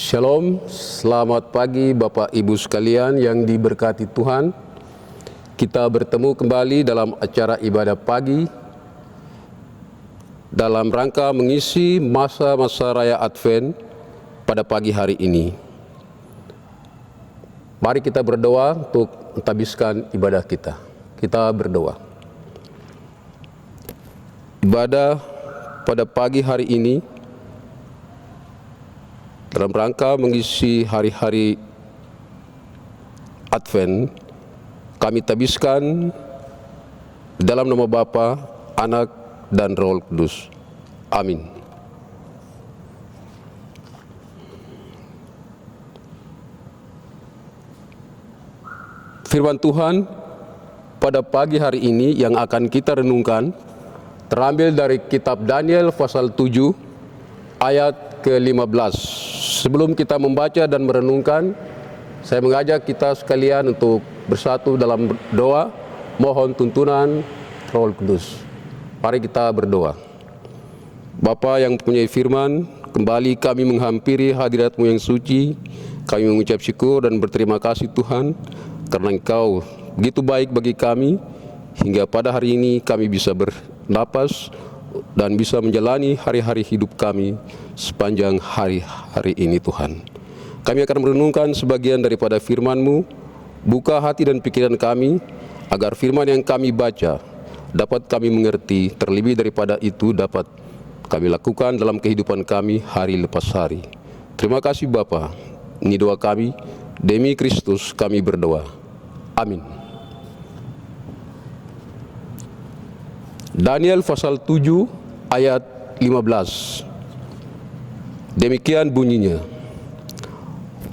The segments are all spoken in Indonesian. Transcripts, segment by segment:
Shalom, selamat pagi Bapak Ibu sekalian yang diberkati Tuhan. Kita bertemu kembali dalam acara ibadah pagi dalam rangka mengisi masa-masa raya Advent pada pagi hari ini. Mari kita berdoa untuk mentabiskan ibadah kita. Kita berdoa. Ibadah pada pagi hari ini dalam rangka mengisi hari-hari Advent, kami tabiskan dalam nama Bapa, Anak, dan Roh Kudus. Amin. Firman Tuhan pada pagi hari ini yang akan kita renungkan terambil dari kitab Daniel pasal 7 ayat ke-15. Sebelum kita membaca dan merenungkan, saya mengajak kita sekalian untuk bersatu dalam doa, mohon tuntunan Roh Kudus. Mari kita berdoa. Bapa yang mempunyai firman, kembali kami menghampiri hadirat-Mu yang suci. Kami mengucap syukur dan berterima kasih Tuhan, karena Engkau begitu baik bagi kami, hingga pada hari ini kami bisa bernapas dan bisa menjalani hari-hari hidup kami sepanjang hari-hari ini Tuhan. Kami akan merenungkan sebagian daripada firman-Mu. Buka hati dan pikiran kami, agar firman yang kami baca dapat kami mengerti, terlebih daripada itu dapat kami lakukan dalam kehidupan kami hari lepas hari. Terima kasih Bapa. Ini doa kami, demi Kristus kami berdoa. Amin. Daniel pasal 7 ayat 15. Demikian bunyinya.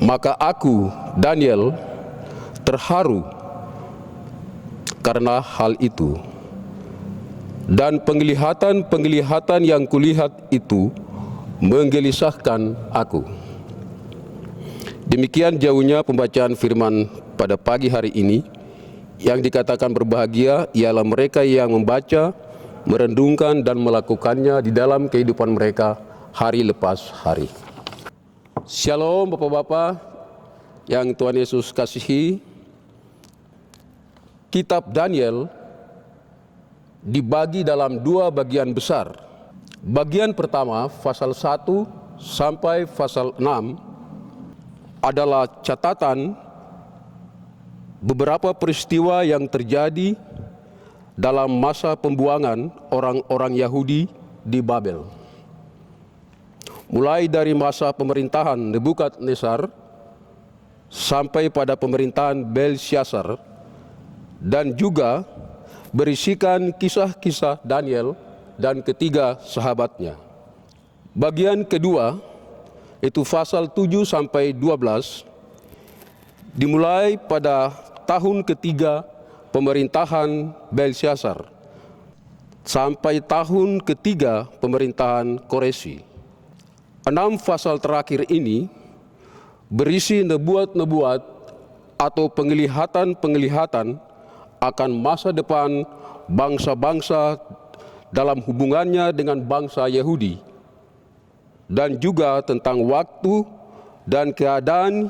Maka aku, Daniel, terharu karena hal itu. Dan penglihatan-penglihatan yang kulihat itu menggelisahkan aku. Demikian jauhnya pembacaan firman pada pagi hari ini. Yang dikatakan berbahagia ialah mereka yang membaca, merenungkan dan melakukannya di dalam kehidupan mereka hari lepas hari. Shalom Bapak-Bapak yang Tuhan Yesus kasihi. Kitab Daniel dibagi dalam dua bagian besar. Bagian pertama, pasal 1 sampai pasal 6 adalah catatan beberapa peristiwa yang terjadi dalam masa pembuangan orang-orang Yahudi di Babel. Mulai dari masa pemerintahan Nebukadnezar sampai pada pemerintahan Belsyazar, dan juga berisikan kisah-kisah Daniel dan ketiga sahabatnya. Bagian kedua, itu pasal 7 sampai 12, dimulai pada tahun ketiga pemerintahan Belsyazar sampai tahun ketiga pemerintahan Koresi. 6 pasal terakhir ini berisi nebuat-nebuat atau penglihatan-penglihatan akan masa depan bangsa-bangsa dalam hubungannya dengan bangsa Yahudi, dan juga tentang waktu dan keadaan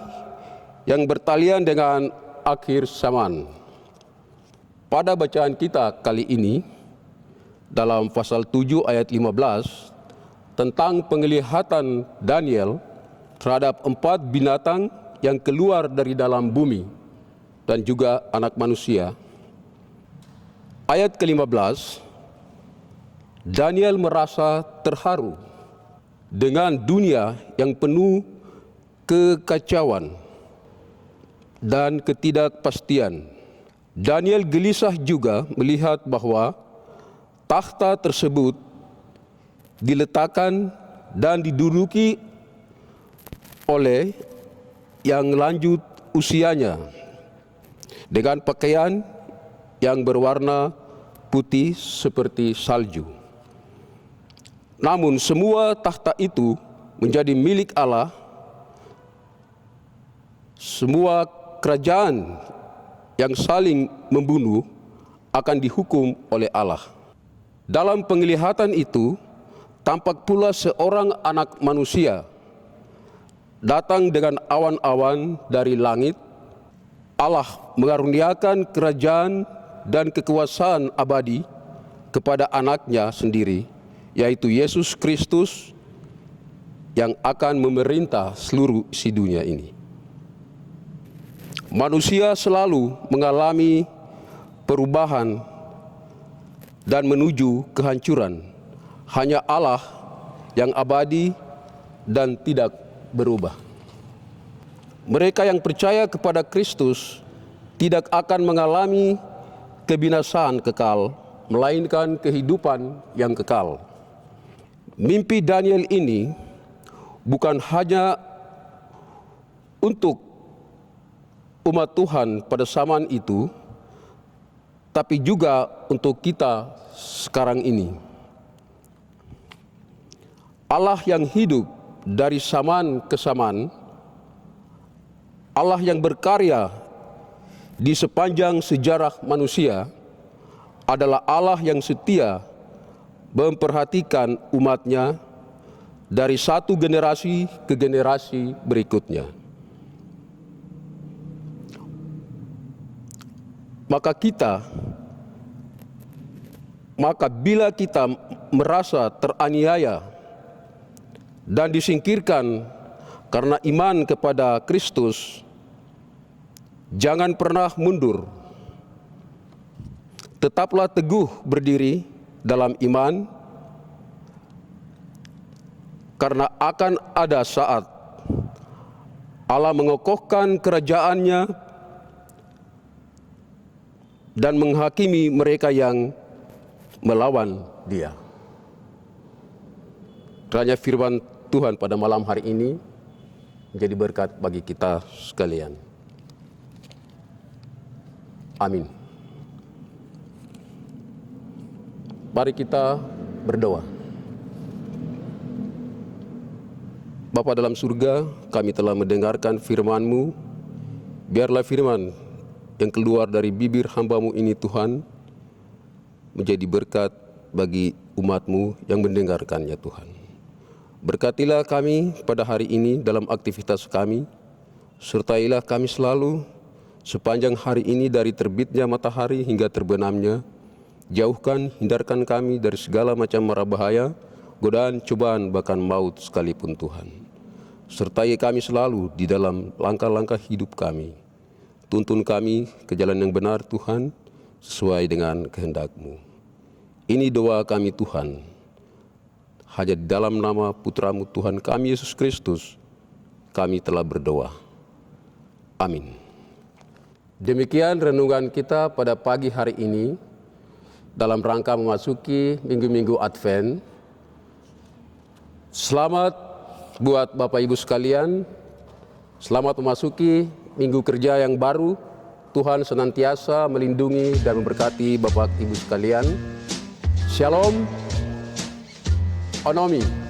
yang bertalian dengan akhir zaman. Pada bacaan kita kali ini, dalam pasal 7 ayat 15, tentang penglihatan Daniel terhadap 4 binatang yang keluar dari dalam bumi dan juga anak manusia. Ayat ke-15, Daniel merasa terharu dengan dunia yang penuh kekacauan dan ketidakpastian. Daniel gelisah juga melihat bahwa takhta tersebut diletakkan dan diduduki oleh yang lanjut usianya dengan pakaian yang berwarna putih seperti salju. Namun semua takhta itu menjadi milik Allah. Semua kerajaan yang saling membunuh akan dihukum oleh Allah. Dalam penglihatan itu tampak pula seorang anak manusia datang dengan awan-awan dari langit. Allah mengaruniakan kerajaan dan kekuasaan abadi kepada anaknya sendiri, yaitu Yesus Kristus, yang akan memerintah seluruh isi dunia ini. Manusia selalu mengalami perubahan dan menuju kehancuran. Hanya Allah yang abadi dan tidak berubah. Mereka yang percaya kepada Kristus tidak akan mengalami kebinasaan kekal, melainkan kehidupan yang kekal. Mimpi Daniel ini bukan hanya untuk umat Tuhan pada zaman itu, tapi juga untuk kita sekarang ini. Allah yang hidup dari zaman ke zaman, Allah yang berkarya di sepanjang sejarah manusia, adalah Allah yang setia memperhatikan umatnya dari satu generasi ke generasi berikutnya. Maka bila kita merasa teraniaya dan disingkirkan karena iman kepada Kristus, jangan pernah mundur. Tetaplah teguh berdiri dalam iman, karena akan ada saat Allah mengokohkan kerajaannya dan menghakimi mereka yang melawan Dia. Kiranya firman Tuhan pada malam hari ini menjadi berkat bagi kita sekalian. Amin. Mari kita berdoa. Bapa dalam surga, kami telah mendengarkan firman-Mu. Biarlah firman yang keluar dari bibir hamba-Mu ini, Tuhan, menjadi berkat bagi umat-Mu yang mendengarkannya, Tuhan. Berkatilah kami pada hari ini dalam aktivitas kami. Sertailah kami selalu sepanjang hari ini dari terbitnya matahari hingga terbenamnya. Jauhkan, hindarkan kami dari segala macam mara bahaya, godaan, cobaan, bahkan maut sekalipun, Tuhan. Sertai kami selalu di dalam langkah-langkah hidup kami. Tuntun kami ke jalan yang benar, Tuhan, sesuai dengan kehendak-Mu. Ini doa kami, Tuhan. Hanya di dalam nama Putra-Mu Tuhan kami, Yesus Kristus, kami telah berdoa. Amin. Demikian renungan kita pada pagi hari ini dalam rangka memasuki minggu-minggu Advent. Selamat buat Bapak Ibu sekalian, selamat memasuki minggu kerja yang baru. Tuhan senantiasa melindungi dan memberkati Bapak Ibu sekalian. Shalom, Onomi.